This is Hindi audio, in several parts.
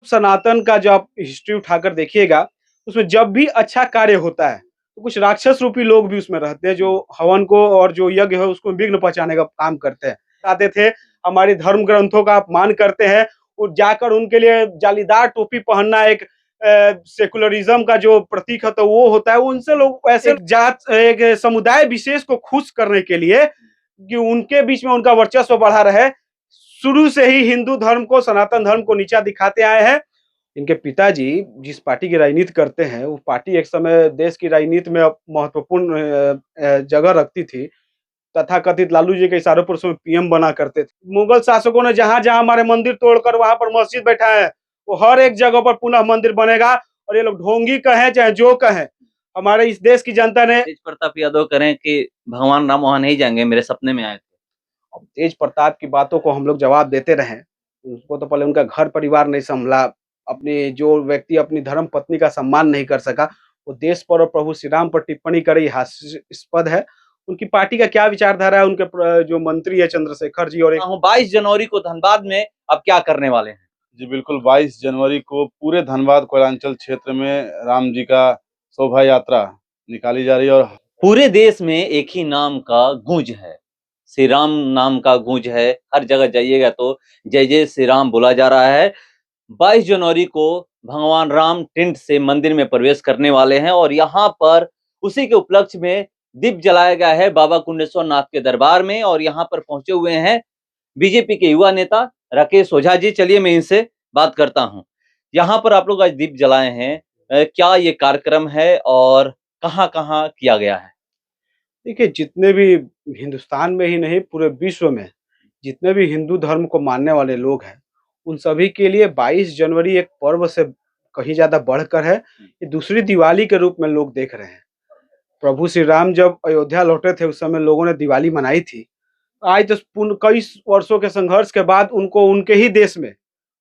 सनातन का जो आप हिस्ट्री उठाकर देखिएगा, उसमें जब भी अच्छा कार्य होता है, तो कुछ राक्षस रूपी लोग भी उसमें रहते हैं, जो हवन को और जो यज्ञ है उसको विघ्न पहुँचाने का काम करते हैं। आते थे, हमारी धर्म ग्रंथों का अपमान करते हैं और जाकर उनके लिए जालीदार टोपी पहनना एक सेकुलरिज़्म का जो प्रतीक है, तो वो होता है। उनसे लोग ऐसे एक समुदाय विशेष को खुश करने के लिए कि उनके बीच में उनका वर्चस्व बढ़ा रहे, शुरू से ही हिंदू धर्म को, सनातन धर्म को नीचा दिखाते आए हैं। इनके पिताजी जिस पार्टी की राजनीति करते हैं, वो पार्टी एक समय देश की राजनीति में महत्वपूर्ण जगह रखती थी। तथाकथित लालू जी के इशारों पर उसमें पीएम बना करते थे। मुगल शासकों ने जहाँ-जहाँ हमारे मंदिर तोड़कर वहाँ पर मस्जिद बैठाए हैं, वो हर एक जगह पर पुनः मंदिर बनेगा और ये लोग ढोंगी कहें चाहे जो कहें, हमारे इस देश की जनता ने तेज प्रताप यादव करें कि भगवान राम वहाँ नहीं जाएँगे, मेरे सपने में आए थे। तेज प्रताप की बातों को हम लोग जवाब देते रहे। उसको तो पहले उनका घर परिवार नहीं सँभला, अपनी जो व्यक्ति अपनी धर्म पत्नी का सम्मान नहीं कर सका, वो देश पर और प्रभु श्री राम पर टिप्पणी करे, ये हास्यास्पद है। उनकी पार्टी का क्या विचारधारा है, उनके जो मंत्री है चंद्रशेखर जी और एक 22 जनवरी को धनबाद में अब क्या करने वाले हैं? जी बिल्कुल, 22 जनवरी को पूरे धनबाद कोयलांचल क्षेत्र में राम जी का शोभा यात्रा निकाली जा रही है और पूरे देश में एक ही नाम का गूंज है, श्री राम नाम का गूंज है। हर जगह जाइएगा तो जय जय श्री राम बोला जा रहा है। 22 जनवरी को भगवान राम टेंट से मंदिर में प्रवेश करने वाले हैं और यहाँ पर उसी के उपलक्ष्य में दीप जलाया गया है बाबा कुंडेश्वर नाथ के दरबार में। और यहाँ पर पहुंचे हुए हैं बीजेपी के युवा नेता राकेश ओझा जी। चलिए मैं इनसे बात करता हूँ। यहाँ पर आप लोग आज दीप जलाए हैं, क्या ये कार्यक्रम है और कहाँ-कहाँ किया गया है? देखिए, जितने भी हिंदुस्तान में ही नहीं पूरे विश्व में जितने भी हिंदू धर्म को मानने वाले लोग हैं, उन सभी के लिए 22 जनवरी एक पर्व से कहीं ज़्यादा बढ़कर है। ये दूसरी दिवाली के रूप में लोग देख रहे हैं। प्रभु श्री राम जब अयोध्या लौटे थे, उस समय लोगों ने दिवाली मनाई थी। आज तो कई वर्षों के संघर्ष के बाद उनको उनके ही देश में,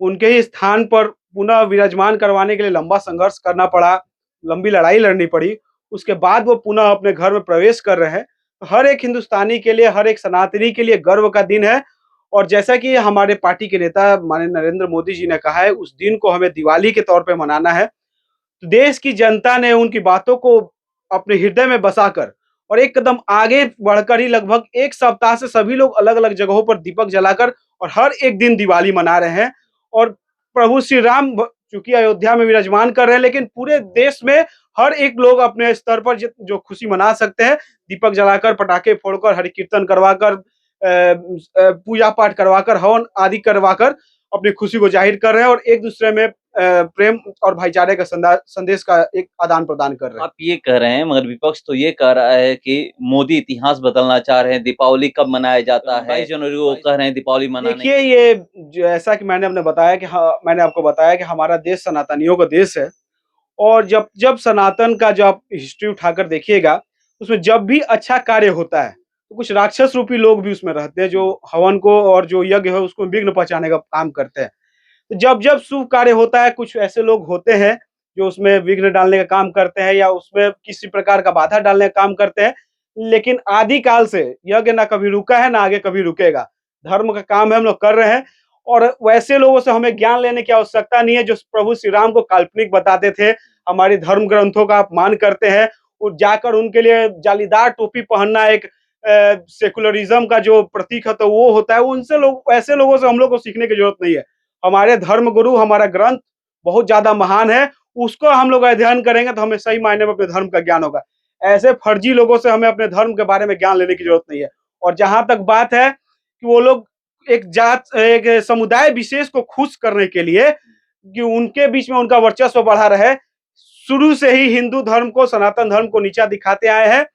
उनके ही स्थान पर पुनः विराजमान करवाने के लिए लंबा संघर्ष करना पड़ा, लंबी लड़ाई लड़नी पड़ी। उसके बाद वो पुनः अपने घर में प्रवेश कर रहे हैं। हर एक हिंदुस्तानी के लिए, हर एक सनातनी के लिए गर्व का दिन है। और जैसा कि हमारे पार्टी के नेता माननीय नरेंद्र मोदी जी ने कहा है, उस दिन को हमें दिवाली के तौर पे मनाना है। तो देश की जनता ने उनकी बातों को अपने हृदय में बसाकर और एक कदम आगे बढ़कर ही लगभग 1 सप्ताह से सभी लोग अलग-अलग जगहों पर दीपक जलाकर और हर एक दिन दिवाली मना रहे हैं। और प्रभु श्री राम चूँकि अयोध्या में विराजमान कर रहे हैं, लेकिन पूरे देश में हर एक लोग अपने स्तर पर जो खुशी मना सकते हैं, दीपक जलाकर, पटाखे फोड़कर, हरि कीर्तन करवाकर, पूजा पाठ करवाकर, हवन आदि करवाकर अपनी खुशी को जाहिर कर रहे हैं और एक-दूसरे में प्रेम और भाईचारे का संदेश का एक आदान-प्रदान कर रहे हैं। आप ये कह रहे हैं मगर विपक्ष तो ये कह रहा है कि मोदी इतिहास बदलना चाह रहे हैं। दीपावली कब मनाया जाता है? 22 जनवरी को कह रहे हैं दीपावली मनाने। देखिए, ये जैसा कि मैंने बताया कि मैंने आपको बताया कि हमारा देश सनातनियों का देश है। और जब जब सनातन का जो आप हिस्ट्री उठाकर देखिएगा, उसमें जब भी अच्छा कार्य होता है, तो कुछ राक्षस रूपी लोग भी उसमें रहते हैं, जो हवन को और जो यज्ञ है उसको विघ्न पहुँचाने का काम करते हैं। तो जब-जब शुभ कार्य होता है, कुछ ऐसे लोग होते हैं, जो उसमें विघ्न डालने का काम करते हैं या उसमें किसी प्रकार का बाधा डालने का काम करते हैं। लेकिन आदिकाल से यज्ञ ना कभी रुका है, ना आगे कभी रुकेगा। धर्म का काम है, हम लोग कर रहे हैं और वैसे लोगों से हमें ज्ञान लेने की आवश्यकता नहीं है, जो प्रभु श्री राम को काल्पनिक बताते थे, हमारी धर्म ग्रंथों का अपमान करते हैं और जाकर उनके लिए जालीदार टोपी पहनना एक सेकुलरिज़्म का जो प्रतीक है, तो वो होता है। उनसे लोग ऐसे लोगों से हम लोग को सीखने की ज़रूरत नहीं है। हमारे धर्म गुरु, हमारा ग्रंथ बहुत ज़्यादा महान है, उसको हम लोग अध्ययन करेंगे तो हमें सही मायने में अपने धर्म का ज्ञान होगा। ऐसे फर्जी लोगों से हमें अपने धर्म के बारे में ज्ञान लेने की ज़रूरत नहीं है। और जहाँ तक बात है कि वो लोग एक समुदाय विशेष को खुश करने के लिए कि उनके बीच में उनका वर्चस्व बढ़ा रहे, शुरू से ही हिंदू धर्म को, सनातन धर्म को नीचा दिखाते आए हैं।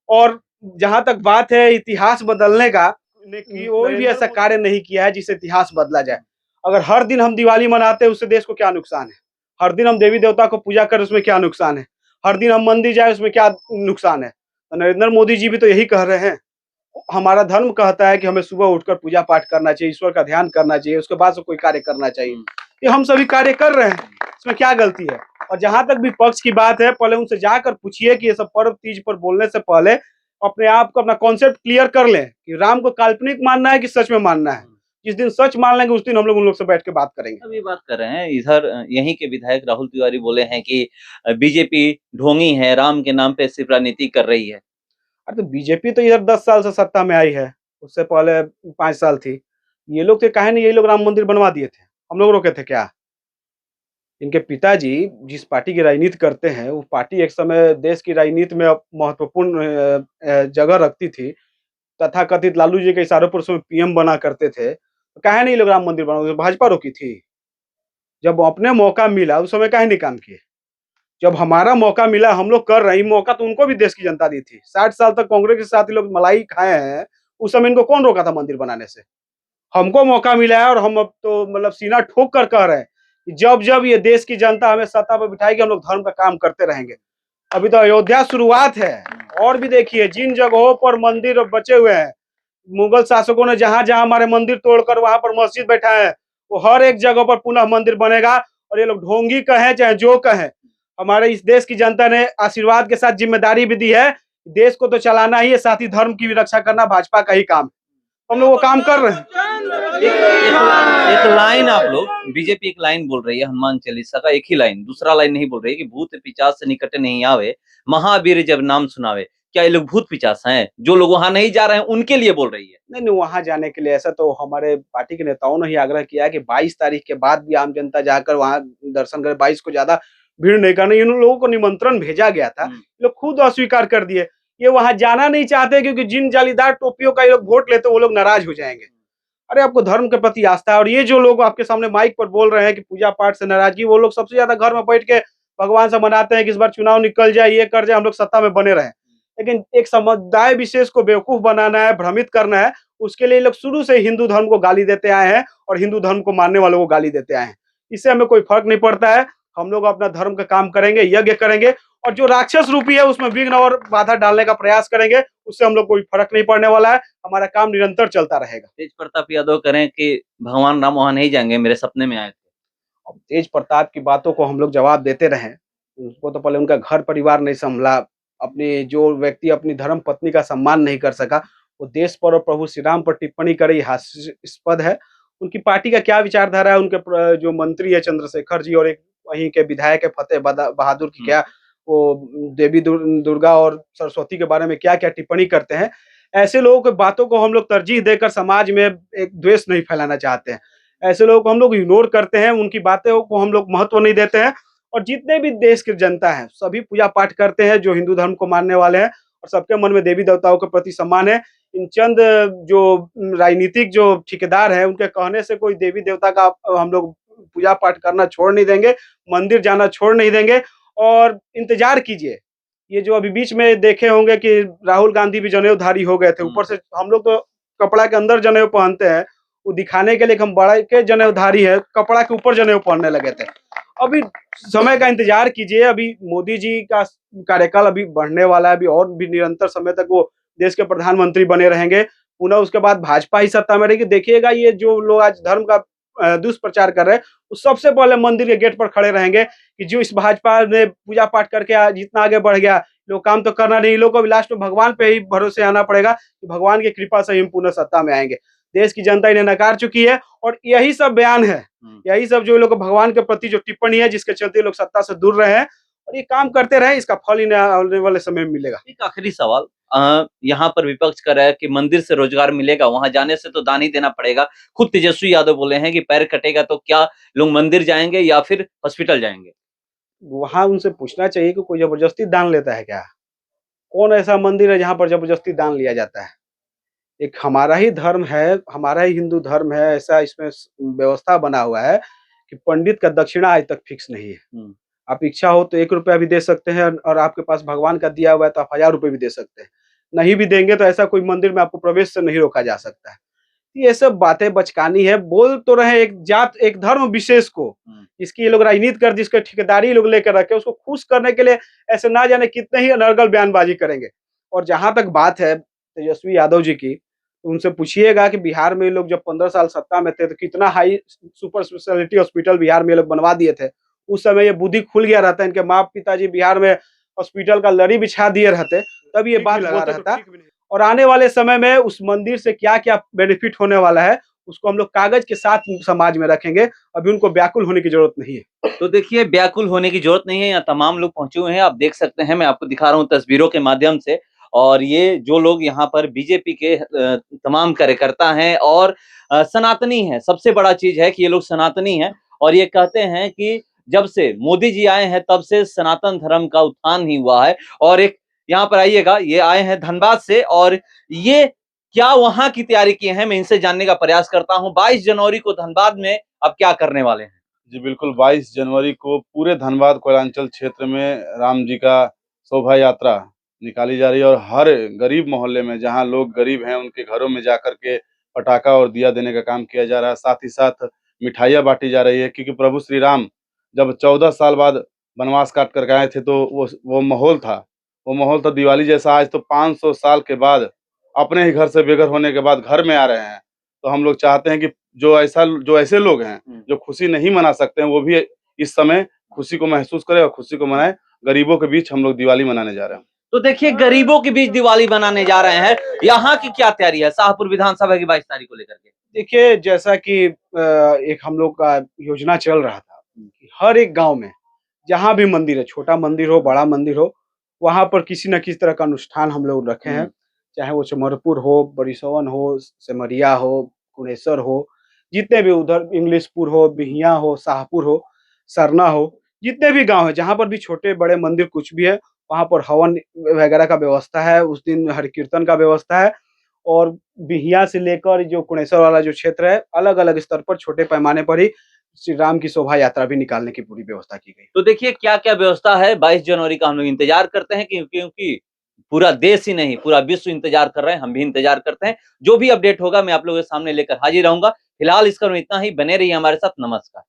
और जहाँ तक बात है इतिहास बदलने का, कोई भी ऐसा कार्य नहीं किया है जिससे इतिहास बदला जाए। अगर हर दिन हम दिवाली मनाते हैं, उससे देश को क्या नुकसान है? हर दिन हम देवी देवता को पूजा करें, उसमें क्या नुकसान है? हर दिन हम मंदिर जाए, उसमें क्या नुकसान है? तो नरेंद्र मोदी जी भी तो यही कह रहे हैं। हमारा धर्म कहता है कि हमें सुबह उठकर पूजा पाठ करना चाहिए, ईश्वर का ध्यान करना चाहिए, उसके बाद से कोई कार्य करना चाहिए। ये हम सभी कार्य कर रहे हैं, इसमें क्या गलती है? और जहाँ तक विपक्ष की बात है, पहले उनसे जाकर पूछिए कि ये सब पर्व तीज पर बोलने से पहले अपने आप को, अपना कॉन्सेप्ट क्लियर कर लें कि राम को काल्पनिक मानना है कि सच में मानना है। जिस दिन सच मान लेंगे उस दिन हम लोग उन लोग से बैठ के बात करेंगे। अभी बात कर रहे हैं इधर यहीं के विधायक राहुल तिवारी बोले हैं कि बीजेपी ढोंगी है, राम के नाम पे सिर्फ राजनीति कर रही है। अरे तो बीजेपी तो इधर 10 साल से सत्ता में आई है, उससे पहले 5 साल थी। ये लोग थे काहे नहीं, यही लोग राम मंदिर बनवा दिए थे, हम लोग रोके थे क्या? इनके पिताजी जिस पार्टी की राजनीति करते हैं, वो पार्टी एक समय देश की राजनीति में महत्वपूर्ण जगह रखती थी। तथाकथित लालू जी के इशारों पर उसमें पीएम बना करते थे। तो काहे नहीं ये लोग राम मंदिर बनवा, भाजपा रोकी थी। जब अपने मौका मिला उस समय काहे नहीं काम किए? जब हमारा मौका मिला हम लोग कर रहे हैं, मौका तो उनको भी देश की जनता दी थी। 60 साल तक कांग्रेस के साथ ये लोग मलाई खाए हैं, उस समय इनको कौन रोका था मंदिर बनाने से? हमको मौका मिला है और हम अब तो मतलब सीना ठोक कर कह रहे हैं कि जब-जब ये देश की जनता हमें सत्ता पे बिठाएगी हम लोग धर्म का काम करते रहेंगे। अभी तो अयोध्या शुरुआत है, और भी देखिए जिन जगहों पर मंदिर बचे हुए हैं, मुगल शासकों ने जहाँ-जहाँ हमारे मंदिर तोड़कर वहाँ पर मस्जिद बैठाए हैं, वो हर एक जगह पर पुनः मंदिर बनेगा। और ये लोग ढोंगी कहें चाहे जो कहें, हमारे इस देश की जनता ने आशीर्वाद के साथ जिम्मेदारी भी दी है। देश को तो चलाना ही है, साथ ही धर्म की भी रक्षा करना भाजपा का ही काम है। हम लोग वो काम कर रहे हैं। एक लाइन आप लोग बीजेपी एक लाइन बोल रही है हनुमान चालीसा का, एक ही लाइन, दूसरा लाइन नहीं बोल रही है कि भूत पिशाच से निकट नहीं आवे, महावीर जब नाम सुनावे। क्या ये लोग भूत पिशाच हैं? जो लोग वहां नहीं जा रहे हैं उनके लिए बोल रही है। नहीं, वहाँ जाने के लिए ऐसा तो हमारे पार्टी के नेताओं ने ही आग्रह किया है कि 22 तारीख के बाद भी आम जनता जाकर वहाँ दर्शन करे, 22 को ज़्यादा भीड़ नहीं करनी। इन लोगों को निमंत्रण भेजा गया था, लोग खुद अस्वीकार कर दिए। ये वहाँ जाना नहीं चाहते क्योंकि जिन जालीदार टोपियों का ये लोग वोट लेते हैं वो लोग नाराज हो जाएंगे। अरे आपको धर्म के प्रति आस्था है, और ये जो लोग आपके सामने माइक पर बोल रहे हैं कि पूजा पाठ से नाराजगी, वो लोग सबसे ज्यादा घर में बैठ के भगवान से मनाते हैं कि इस बार चुनाव निकल जाए, ये कर जाए, हम लोग सत्ता में बने रहें। लेकिन एक समुदाय विशेष को बेवकूफ बनाना है, भ्रमित करना है, उसके लिए ये लोग शुरू से हिंदू धर्म को गाली देते आए हैं और हिंदू धर्म को मानने वालों को गाली देते आए हैं। इससे हमें कोई फर्क नहीं पड़ता है। हम लोग अपना धर्म का काम करेंगे, यज्ञ करेंगे, और जो राक्षस रूपी है उसमें विघ्न और बाधा डालने का प्रयास करेंगे, उससे हम लोग कोई फर्क नहीं पड़ने वाला है। हमारा काम निरंतर चलता रहेगा। तेज प्रताप यादव करें कि भगवान राम वहां नहीं जाएंगे, मेरे सपने में आए थे। अब तेज प्रताप की बातों को हम लोग जवाब देते रहे, उनको तो पहले उनका घर परिवार नहीं संभला, अपने जो व्यक्ति अपनी धर्म पत्नी का सम्मान नहीं कर सका, वो देश पर और प्रभु श्री राम पर टिप्पणी करे, हास्यास्पद है। उनकी पार्टी का क्या विचारधारा है, उनके जो मंत्री है चंद्रशेखर जी, और एक वहीं के विधायक है फतेह बहादुर की क्या वो देवी दुर्गा और सरस्वती के बारे में क्या क्या टिप्पणी करते हैं। ऐसे लोगों की बातों को हम लोग तरजीह देकर समाज में एक द्वेष नहीं फैलाना चाहते हैं। ऐसे लोगों को हम लोग इग्नोर करते हैं, उनकी बातों को हम लोग महत्व नहीं देते हैं। और जितने भी देश की जनता है सभी पूजा पाठ करते हैं जो हिंदू धर्म को मानने वाले हैं, और सबके मन में देवी देवताओं के प्रति सम्मान है। इन चंद जो राजनीतिक जो ठेकेदार हैं उनके कहने से कोई देवी देवता का हम लोग पूजा पाठ करना छोड़ नहीं देंगे, मंदिर जाना छोड़ नहीं देंगे। और इंतजार कीजिए, ये जो अभी बीच में देखे होंगे कि राहुल गांधी भी जनेऊधारी हो गए थे, ऊपर से हम लोग तो कपड़ा के अंदर जनेऊ पहनते हैं, वो दिखाने के लिए कि हम बड़ा के जनेऊधारी है, कपड़ा के ऊपर जनेऊ पहनने लगे थे। अभी समय का इंतजार कीजिए, अभी मोदी जी का कार्यकाल अभी बढ़ने वाला है, अभी और भी निरंतर समय तक वो देश के प्रधानमंत्री बने रहेंगे। पुनः उसके बाद भाजपा ही सत्ता में रहेगी। देखिएगा ये जो लोग आज धर्म का दुष्प्रचार कर रहे हैं, वो सबसे पहले मंदिर के गेट पर खड़े रहेंगे कि जो इस भाजपा ने पूजा पाठ करके आज इतना आगे बढ़ गया, लोग काम तो करना नहीं, लोगों को अभी लास्ट में भगवान पे ही भरोसे आना पड़ेगा कि भगवान की कृपा से ही हम पुनः सत्ता में आएंगे। देश की जनता इन्हें नकार चुकी है, और यही सब बयान है, यही सब जो लोग भगवान के प्रति जो टिप्पणी है जिसके चलते लोग सत्ता से दूर रहे हैं, और ये काम करते रहे, इसका फल इन्हें आने वाले समय में मिलेगा। एक आखिरी सवाल, यहाँ पर विपक्ष कर रहा है कि मंदिर से रोजगार मिलेगा, वहां जाने से तो दान ही देना पड़ेगा। खुद तेजस्वी यादव बोले हैं कि पैर कटेगा तो क्या लोग मंदिर जाएंगे या फिर हॉस्पिटल जाएंगे? वहां उनसे पूछना चाहिए कि कोई जबरदस्ती दान लेता है क्या? कौन ऐसा मंदिर है जहां पर जबरदस्ती दान लिया जाता है? एक हमारा ही धर्म है, हमारा ही हिंदू धर्म है, ऐसा इसमें व्यवस्था बना हुआ है कि पंडित का दक्षिणा आज तक फिक्स नहीं है। आप इच्छा हो तो ₹1 भी दे सकते हैं, और आपके पास भगवान का दिया हुआ है तो आप ₹1000 भी दे सकते हैं। नहीं भी देंगे तो ऐसा कोई मंदिर में आपको प्रवेश से नहीं रोका जा सकता है। ये सब बातें बचकानी है। बोल तो रहे एक जात, एक धर्म विशेष को, जिसकी ये लोग राजनीति कर, जिसके ठेकेदारी लोग लेकर रखे, उसको खुश करने के लिए ऐसे ना जाने कितने ही अनर्गल बयानबाजी करेंगे। और जहां तक बात है तेजस्वी यादव जी की, तो उनसे पूछिएगा कि बिहार में ये लोग जब 15 साल सत्ता में थे तो कितना high super speciality hospital Bihar में ये लोग बनवा दिए थे। उस समय ये बुद्धि खुल गया रहता, इनके माँ पिताजी बिहार में हॉस्पिटल का लड़ी बिछा दिए रहते, तब ये बात लगा रहता। और आने वाले समय में उस मंदिर से क्या क्या बेनिफिट होने वाला है उसको हम लोग कागज के साथ समाज में रखेंगे। अभी उनको व्याकुल होने की जरूरत नहीं है। तो देखिए व्याकुल होने की जरूरत नहीं है, यहाँ तमाम लोग पहुंचे हुए हैं, आप देख सकते हैं, मैं आपको दिखा रहा हूँ तस्वीरों के माध्यम से। और ये जो लोग यहाँ पर बीजेपी के तमाम कार्यकर्ता हैं और सनातनी हैं। सबसे बड़ा चीज है कि ये लोग सनातनी हैं और ये कहते हैं कि जब से मोदी जी आए हैं तब से सनातन धर्म का उत्थान ही हुआ है। और एक यहाँ पर आइएगा, ये आए हैं धनबाद से और ये क्या वहां की तैयारी किए हैं, मैं इनसे जानने का प्रयास करता हूँ। 22 जनवरी को धनबाद में अब क्या करने वाले हैं? जी बिल्कुल, 22 जनवरी को पूरे धनबाद कोयलांचल क्षेत्र में राम जी का शोभा यात्रा निकाली जा रही है और हर गरीब मोहल्ले में जहां लोग गरीब हैं उनके घरों में जाकर के पटाखा और दिया देने का काम किया जा रहा है। साथ ही साथ मिठाइयाँ बाँटी जा रही है क्योंकि प्रभु श्री राम जब 14 साल बाद वनवास काट कर के आए थे तो वो माहौल था दिवाली जैसा। आज तो 500 साल के बाद अपने ही घर से बेघर होने के बाद घर में आ रहे हैं। तो हम लोग चाहते हैं कि जो ऐसे लोग हैं जो खुशी नहीं मना सकते हैं वो भी इस समय खुशी को महसूस करें और खुशी को मनाएं। गरीबों के बीच हम लोग दिवाली मनाने जा रहे हैं। तो देखिए गरीबों के बीच दिवाली बनाने जा रहे हैं, यहाँ की क्या तैयारी है शाहपुर विधानसभा की 22 तारीख को लेकर के? देखिए जैसा कि एक हम लोग का योजना चल रहा था कि हर एक गांव में जहां भी मंदिर है, छोटा मंदिर हो बड़ा मंदिर हो, वहां पर किसी न किसी तरह का अनुष्ठान हम लोग रखे हैं। चाहे वो चमरपुर हो, बरिसवन हो, सिमरिया हो, कुणेश्वर हो, जितने भी उधर इंग्लिशपुर हो, बिहिया हो, शाहपुर हो, सरना हो, जितने भी गांव है जहां पर भी छोटे बड़े मंदिर कुछ भी है, वहां पर हवन वगैरह का व्यवस्था है। उस दिन हरि कीर्तन का व्यवस्था है। और बिहिया से लेकर जो कुणेश्वर वाला जो क्षेत्र है, अलग-अलग स्तर पर छोटे पैमाने पर ही श्री राम की शोभा यात्रा भी निकालने की पूरी व्यवस्था की गई। तो देखिए क्या-क्या व्यवस्था है 22 जनवरी का हम लोग इंतजार करते हैं क्योंकि पूरा देश ही नहीं, पूरा विश्व इंतजार कर रहे हैं, हम भी इंतजार करते हैं। जो भी अपडेट होगा मैं आप लोगों के सामने लेकर हाजिर रहूँगा। फिलहाल इस क्रम में इतना ही, बने रहिए हमारे साथ। नमस्कार।